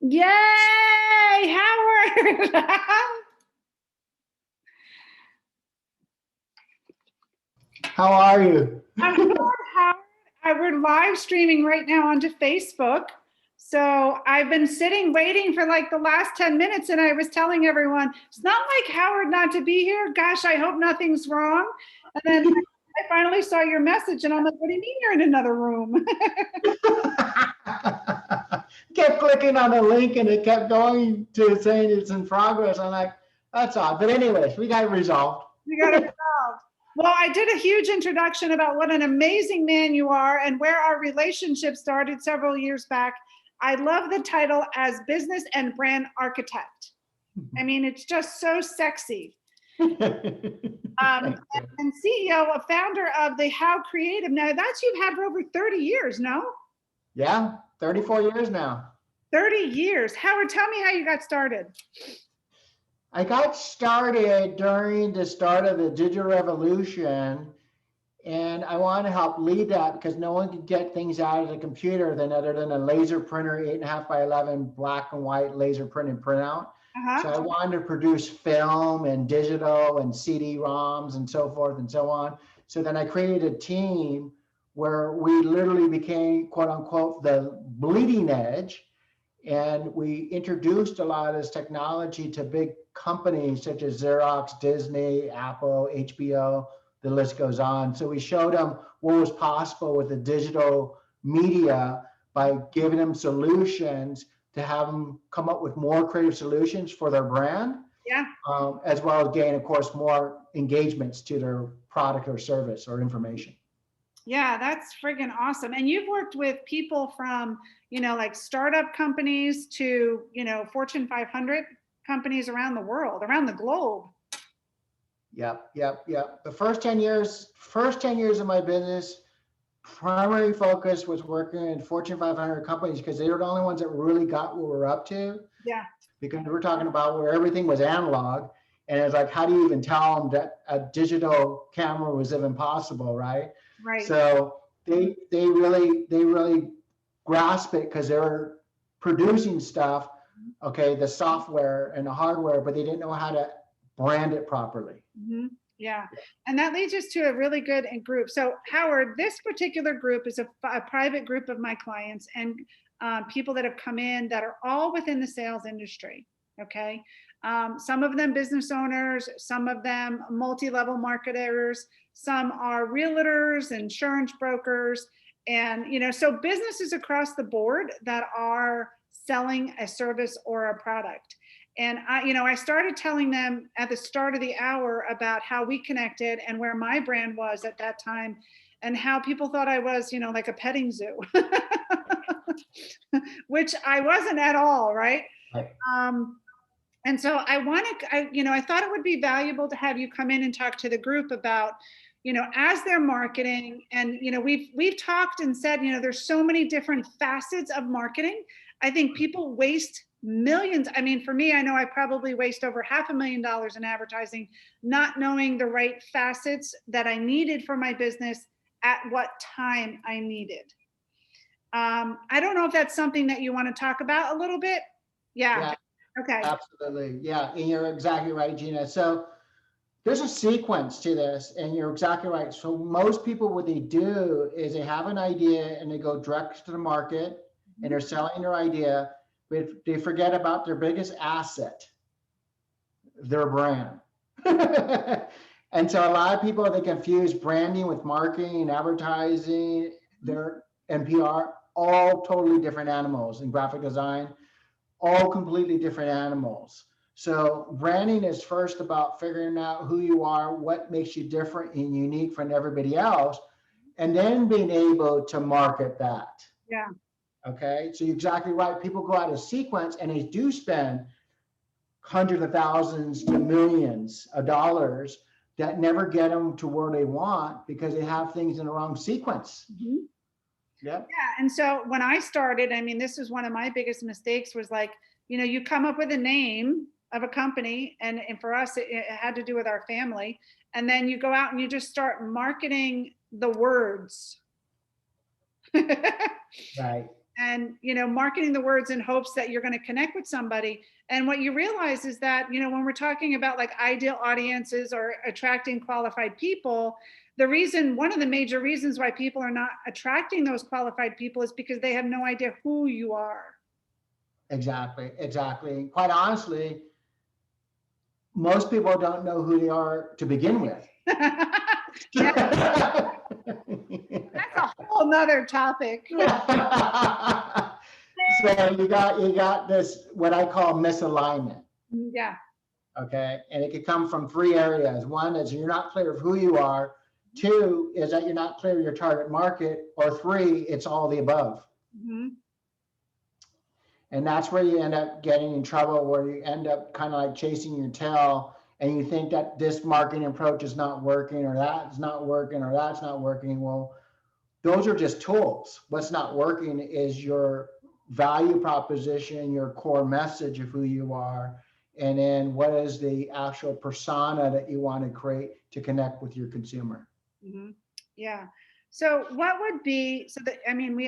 Yay, Howard! How are you? I'm good, Howard. We're live streaming right now onto Facebook. So I've been sitting waiting for like the last 10 minutes, and I was telling everyone, it's not like Howard not to be here. Gosh, I hope nothing's wrong. And then I finally saw your message, and I'm like, what do you mean you're in another room? Kept clicking on the link and it kept going to saying it's in progress. I'm like, that's odd. But anyways, we got it resolved. We got it resolved. Well, I did a huge introduction about what an amazing man you are and where our relationship started several years back. I love the title as business and brand architect. I mean, it's just so sexy. And CEO, a founder of the How Creative. Now that's you've had for over 30 years, no? Yeah, 34 years now. 30 years. Howard, tell me how you got started. I got started during the start of the digital revolution, and I wanted to help lead that because no one could get things out of the computer other than a laser printer, 8.5 by 11 black and white laser print and printout. So I wanted to produce film and digital and CD-ROMs and so forth and so on. So then I created a team where we literally became, quote unquote, the bleeding edge. And we introduced a lot of this technology to big companies such as Xerox, Disney, Apple, HBO, the list goes on. So we showed them what was possible with the digital media by giving them solutions to have them come up with more creative solutions for their brand. Yeah. As well as gain, of course, more engagements to their product or service or information. Yeah, that's friggin' awesome. And you've worked with people from, like startup companies to, Fortune 500 companies around the world, around the globe. Yep. The first 10 years of my business, primary focus was working in Fortune 500 companies because they were the only ones that really got what we're up to. Yeah. Because we're talking about where everything was analog, and it's like, how do you even tell them that a digital camera was even possible, right? Right. So they really grasp it because they were producing stuff, okay, the software and the hardware, but they didn't know how to brand it properly. Mm-hmm. Yeah. And that leads us to a really good group. So Howard, this particular group is a private group of my clients and people that have come in that are all within the sales industry. Okay. Some of them business owners, some of them multi-level marketers, some are realtors, insurance brokers, and, so businesses across the board that are selling a service or a product. And I started telling them at the start of the hour about how we connected and where my brand was at that time and how people thought I was, like a petting zoo, which I wasn't at all, right? And so I thought it would be valuable to have you come in and talk to the group about, as they're marketing and, we've talked and said, there's so many different facets of marketing. I think people waste millions. I mean, for me, I know I probably waste over $500,000 in advertising, not knowing the right facets that I needed for my business at what time I needed. I don't know if that's something that you want to talk about a little bit. Yeah. Okay. Absolutely. Yeah. And you're exactly right, Gina. So there's a sequence to this, and you're exactly right. So most people, what they do is they have an idea and they go direct to the market and they're selling their idea, but they forget about their biggest asset, their brand. And so a lot of people, they confuse branding with marketing and advertising, their NPR, all totally different animals, in graphic design, all completely different animals. So branding is first about figuring out who you are, what makes you different and unique from everybody else, and then being able to market that. Yeah. Okay, so you're exactly right. People go out of sequence and they do spend hundreds of thousands to millions of dollars that never get them to where they want because they have things in the wrong sequence. Mm-hmm. Yeah. And so when I started, I mean, this is one of my biggest mistakes was like, you come up with a name of a company, and for us, it had to do with our family. And then you go out and you just start marketing the words. Right. and, marketing the words in hopes that you're going to connect with somebody. And what you realize is that, when we're talking about like ideal audiences or attracting qualified people, one of the major reasons why people are not attracting those qualified people is because they have no idea who you are. Exactly. And quite honestly, most people don't know who they are to begin with. That's a whole nother topic. So you got this, what I call misalignment. Yeah. Okay. And it could come from three areas. One is you're not clear of who you are. Two is that you're not clear of your target market. Or three, it's all the above. Mm-hmm. And that's where you end up getting in trouble, where you end up kind of like chasing your tail, and you think that this marketing approach is not working, or that's not working, or that's not working. Well, those are just tools. What's not working is your value proposition, your core message of who you are, and then what is the actual persona that you want to create to connect with your consumer. Mm-hmm. Yeah. So what would be,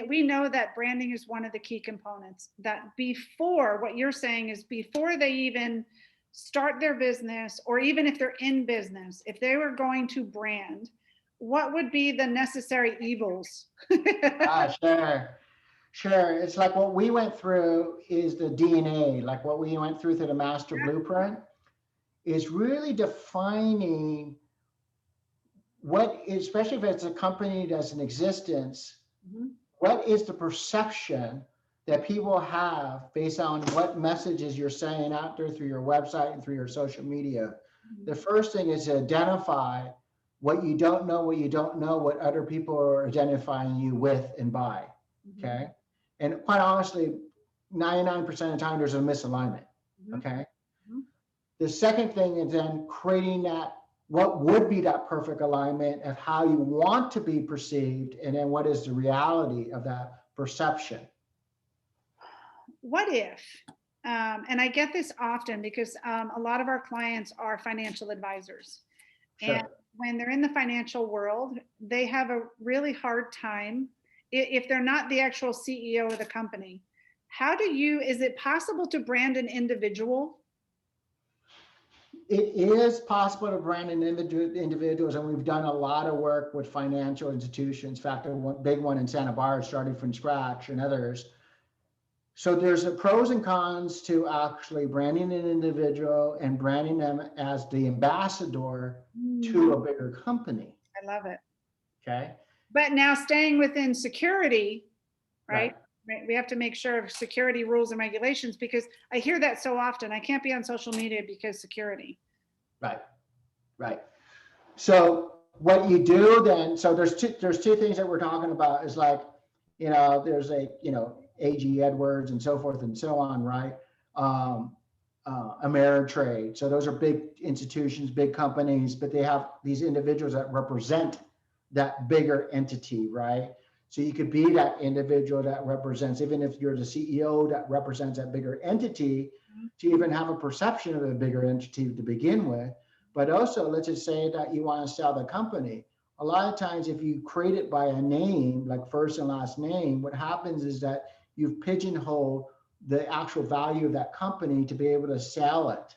we know that branding is one of the key components, that before, what you're saying is before they even start their business, or even if they're in business, if they were going to brand, what would be the necessary evils? Sure. It's like what we went through is the DNA, like what we went through the master blueprint is really defining what, especially if it's a company that's in existence, mm-hmm. What is the perception that people have based on what messages you're saying out there through your website and through your social media? Mm-hmm. The first thing is to identify what you don't know, what other people are identifying you with and by. Mm-hmm. Okay. And quite honestly, 99% of the time there's a misalignment. Mm-hmm. Okay. Mm-hmm. The second thing is then creating that, what would be that perfect alignment of how you want to be perceived, and then what is the reality of that perception. What if, and I get this often because a lot of our clients are financial advisors. Sure. And when they're in the financial world, they have a really hard time if they're not the actual CEO of the company. Is it possible to brand an individual? It is possible to brand an individuals, and we've done a lot of work with financial institutions. In fact, a big one in Santa Barbara started from scratch, and others. So there's a pros and cons to actually branding an individual and branding them as the ambassador to a bigger company. I love it. Okay. But now staying within security, right? We have to make sure of security rules and regulations, because I hear that so often. I can't be on social media because security. Right. So what you do then, so there's two things that we're talking about is like, there's AG Edwards and so forth and so on, right? Ameritrade. So those are big institutions, big companies, but they have these individuals that represent that bigger entity, right? So you could be that individual that represents, even if you're the CEO that represents that bigger entity, to even have a perception of a bigger entity to begin with. But also, let's just say that you want to sell the company. A lot of times, if you create it by a name, like first and last name, what happens is that you've pigeonholed the actual value of that company to be able to sell it.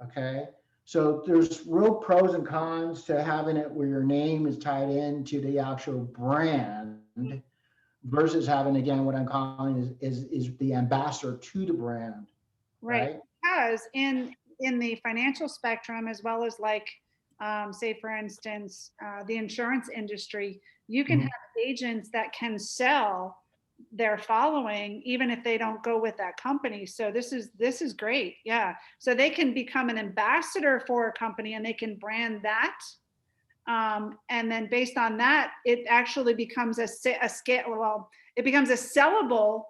Okay. So there's real pros and cons to having it where your name is tied into the actual brand versus having, again, what I'm calling is the ambassador to the brand. Right. Because in the financial spectrum, as well as like, say, for instance, the insurance industry, you can have agents that can sell their following even if they don't go with that company. So this is great. Yeah. So they can become an ambassador for a company and they can brand that. And then based on that, it actually becomes it becomes a sellable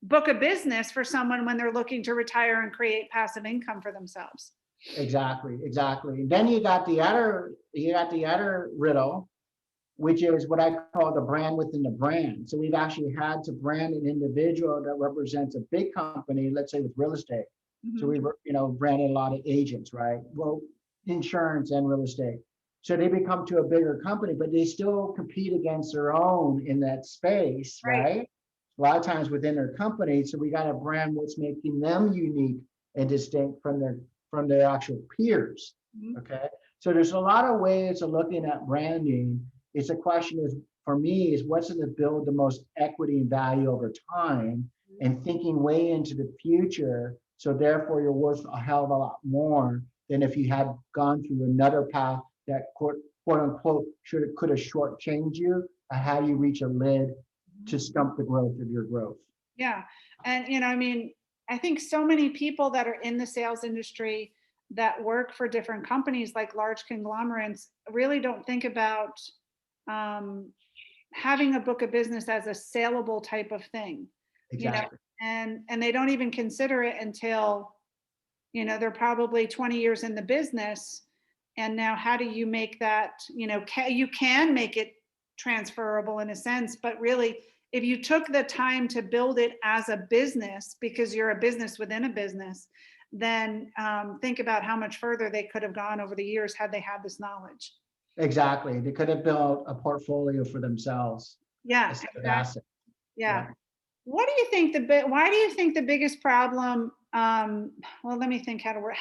book of business for someone when they're looking to retire and create passive income for themselves. Exactly. And then you got the other riddle, which is what I call the brand within the brand. So we've actually had to brand an individual that represents a big company, let's say with real estate. Mm-hmm. So we've branded a lot of agents, right? Well, insurance and real estate. So they become to a bigger company, but they still compete against their own in that space, right? a lot of times within their company. So we got to brand what's making them unique and distinct from their actual peers. Mhm. Okay. So there's a lot of ways of looking at branding. It's a question is for me is what's going to build the most equity and value over time and thinking way into the future. So therefore you're worth a hell of a lot more than if you had gone through another path that quote unquote could have shortchanged you, how you reach a lid to stump the growth of your growth. Yeah. And, I mean, I think so many people that are in the sales industry that work for different companies like large conglomerates really don't think about um, having a book of business as a saleable type of thing, Exactly. and they don't even consider it until, they're probably 20 years in the business. And now how do you make that, you can make it transferable in a sense, but really, if you took the time to build it as a business, because you're a business within a business, then think about how much further they could have gone over the years had they had this knowledge. Exactly. They could have built a portfolio for themselves. Yeah, Instead of exactly. assets. Yeah. Yeah. What do you think why do you think the biggest problem, well, let me think how to work.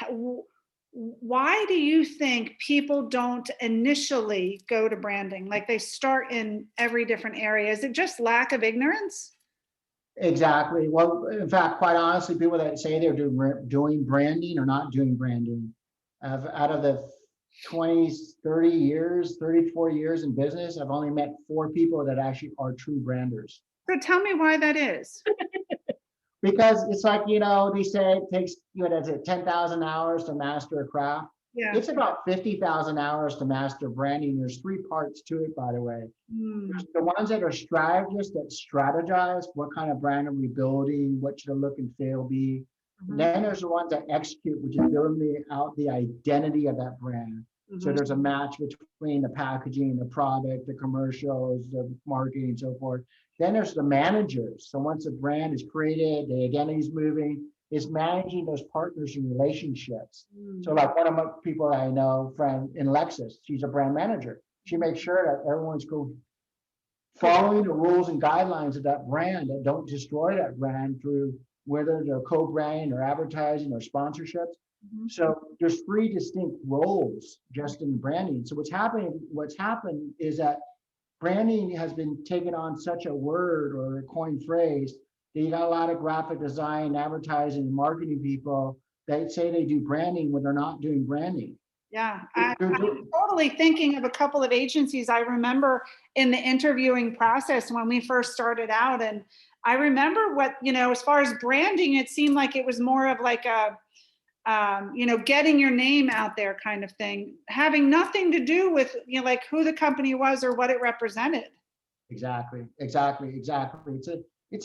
Why do you think people don't initially go to branding? Like they start in every different area. Is it just lack of ignorance? Exactly. Well, in fact, quite honestly, people that say they're doing branding or not doing branding, out of the 20, 30 years, 34 years in business, I've only met 4 people that actually are true branders. So tell me why that is. Because it's like, they say it takes, that's it, 10,000 hours to master a craft. Yeah. It's about 50,000 hours to master branding. There's 3 parts to it, by the way. There's the ones that are strategists that strategize what kind of brand are we building, what should the look and feel be. And then there's the ones that execute, which is building out the identity of that brand. So there's a match between the packaging, the product, the commercials, the marketing, and so forth. Then there's the managers. So once a brand is created, the identity is moving, is managing those partners and relationships. So like one of my people I know, friend in Lexus, she's a brand manager. She makes sure that everyone's following the rules and guidelines of that brand, that don't destroy that brand through whether they're co-branding or advertising or sponsorships. So there's 3 distinct roles just in branding. So what's happened is that branding has been taken on such a word or a coined phrase that you got a lot of graphic design, advertising, and marketing people that say they do branding when they're not doing branding. Yeah, I'm totally thinking of a couple of agencies I remember in the interviewing process when we first started out. And I remember what, as far as branding, it seemed like it was more of like a, getting your name out there kind of thing, having nothing to do with, like who the company was or what it represented. Exactly. It's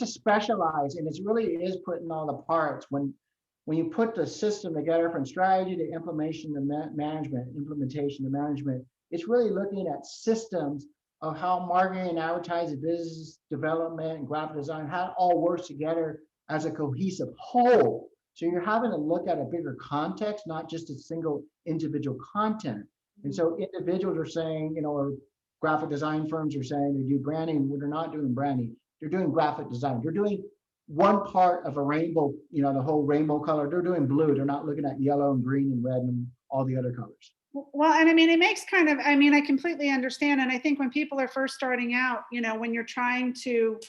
a specialized, and it really is putting all the parts. When you put the system together from strategy to implementation to management, it's really looking at systems of how marketing and advertising, business development, and graphic design, how it all works together as a cohesive whole. So you're having to look at a bigger context, not just a single individual content. And so individuals are saying, or graphic design firms are saying they do branding. Well, they're not doing branding. They're doing graphic design. They're doing one part of a rainbow, the whole rainbow color. They're doing blue. They're not looking at yellow and green and red and all the other colors. Well, and I mean, it makes I completely understand. And I think when people are first starting out, when you're trying to,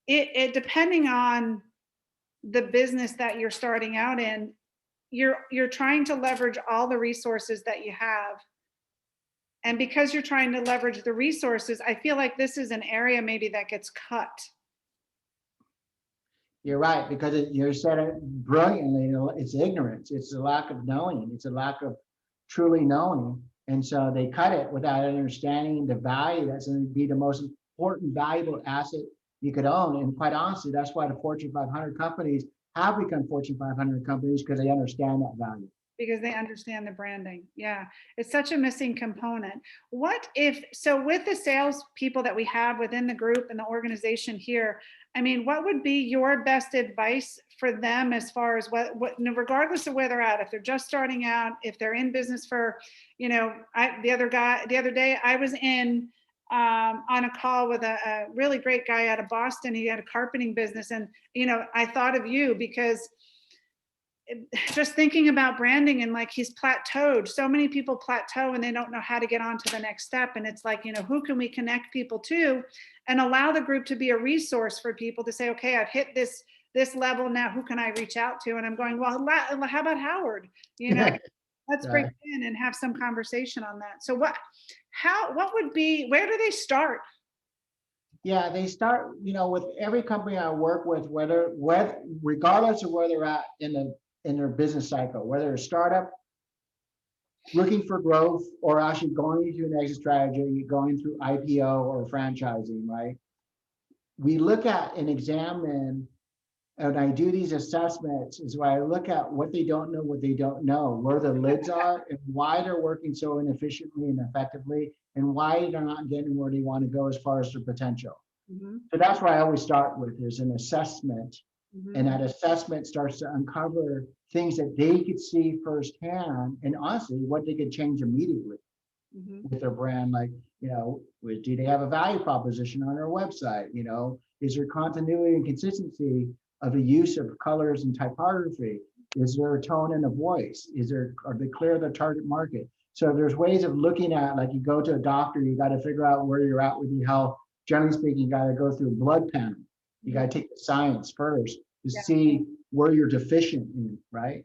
it depending on the business that you're starting out in, you're trying to leverage all the resources that you have. And because you're trying to leverage the resources, I feel like this is an area maybe that gets cut. You're right, because you said it brilliantly. It's ignorance. It's a lack of knowing. It's a lack of truly knowing. And so they cut it without understanding the value that's going to be the most important, valuable asset you could own. And quite honestly, that's why the Fortune 500 companies have become Fortune 500 companies, because they understand that value. Because they understand the branding. Yeah, it's such a missing component. So with the sales people that we have within the group and the organization here, I mean, what would be your best advice for them as far as what regardless of where they're at, if they're just starting out, if they're in business for, the other day I was in on a call with a really great guy out of Boston. He had a carpeting business, and I thought of you because just thinking about branding, and like he's plateaued. So many people plateau and they don't know how to get on to the next step. And it's like, who can we connect people to and allow the group to be a resource for people to say, okay, I've hit this level now, who can I reach out to? And I'm going, well, how about Howard? Let's bring Right. him in and have some conversation on that. So what would be, where do they start? Yeah, they start, with every company I work with, whether regardless of where they're at in their business cycle, whether a startup looking for growth or actually going into an exit strategy, going through IPO or franchising, right? We look at and examine, and I do these assessments is where I look at what they don't know, where the lids are and why they're working so inefficiently and effectively, and why they're not getting where they want to go as far as their potential. Mm-hmm. So that's what I always start with, is an assessment. Mm-hmm. And that assessment starts to uncover things that they could see firsthand, and honestly, what they could change immediately with their brand. Like, do they have a value proposition on their website? Is there continuity and consistency of the use of colors and typography? Is there a tone and a voice? Are they clear of the target market? So there's ways of looking at, like, you go to a doctor, you got to figure out where you're at with your health. Generally speaking, you got to go through a blood panel. You got to take the science first to see where you're deficient in, right?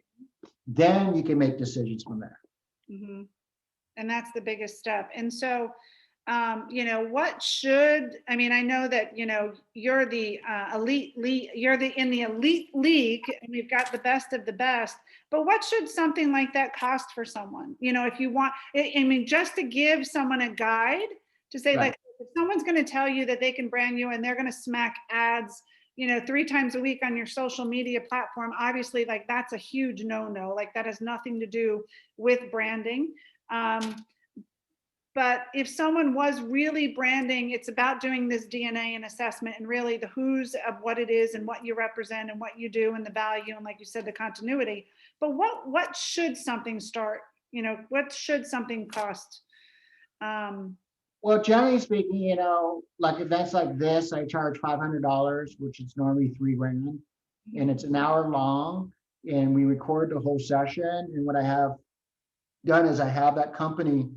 Then you can make decisions from there. Mm-hmm. And that's the biggest step. And so, what should, I know that, you're the elite league, in the elite league, and we've got the best of the best, but what should something like that cost for someone? If you want, just to give someone a guide to say, Right. like, if someone's going to tell you that they can brand you and they're going to smack ads, 3 times a week on your social media platform, obviously, like, that's a huge no-no. Like, that has nothing to do with branding. But if someone was really branding, it's about doing this DNA and assessment and really the who's of what it is and what you represent and what you do and the value and, like you said, the continuity. But what should something start? What should something cost? Well, generally speaking, like events like this, I charge $500, which is normally $3,000, and it's an hour long, and we record the whole session. And what I have done is I have that company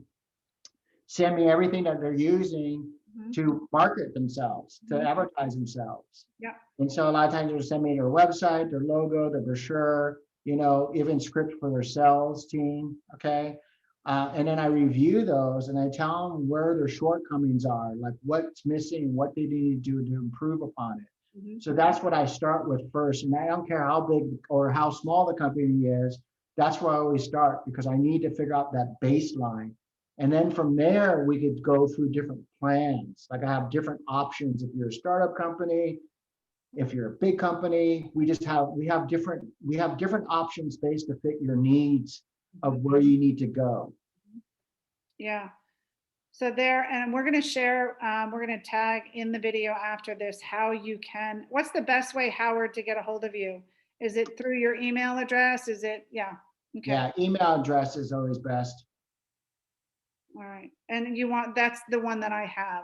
send me everything that they're using to market themselves, to advertise themselves. Yeah. And so a lot of times they'll send me their website, their logo, their brochure, even script for their sales team. Okay. And then I review those and I tell them where their shortcomings are, like what's missing, what they need to do to improve upon it. So that's what I start with first. And I don't care how big or how small the company is, that's where I always start, because I need to figure out that baseline. And then from there, we could go through different plans. Like, I have different options. If you're a startup company, if you're a big company, we have different options based to fit your needs of where you need to go. Yeah. So and we're going to share, we're going to tag in the video after this how you can, what's the best way, Howard, to get a hold of you? Is it through your email address? Is it, yeah. Okay. Yeah, email address is always best. All right. And that's the one that I have.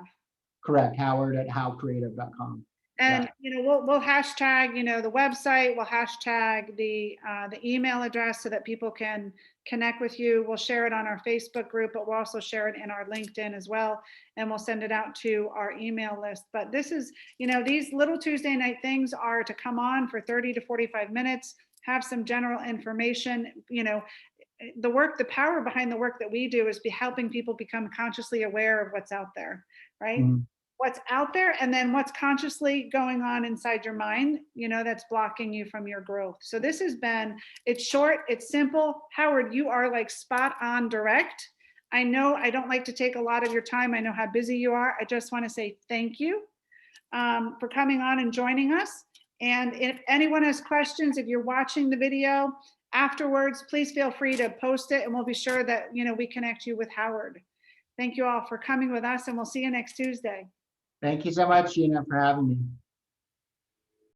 Correct. Howard@howcreative.com. And, we'll hashtag, the website, we'll hashtag the email address so that people can connect with you. We'll share it on our Facebook group, but we'll also share it in our LinkedIn as well. And we'll send it out to our email list. But this is, these little Tuesday night things are to come on for 30 to 45 minutes, have some general information. The power behind the work that we do is helping people become consciously aware of what's out there, right? Mm-hmm. What's out there, and then what's consciously going on inside your mind, that's blocking you from your growth. So this has been, it's short, it's simple. Howard, you are like spot on direct. I know I don't like to take a lot of your time. I know how busy you are. I just want to say thank you for coming on and joining us. And if anyone has questions, if you're watching the video afterwards, please feel free to post it and we'll be sure that, we connect you with Howard. Thank you all for coming with us, and we'll see you next Tuesday. Thank you so much, Gina, for having me.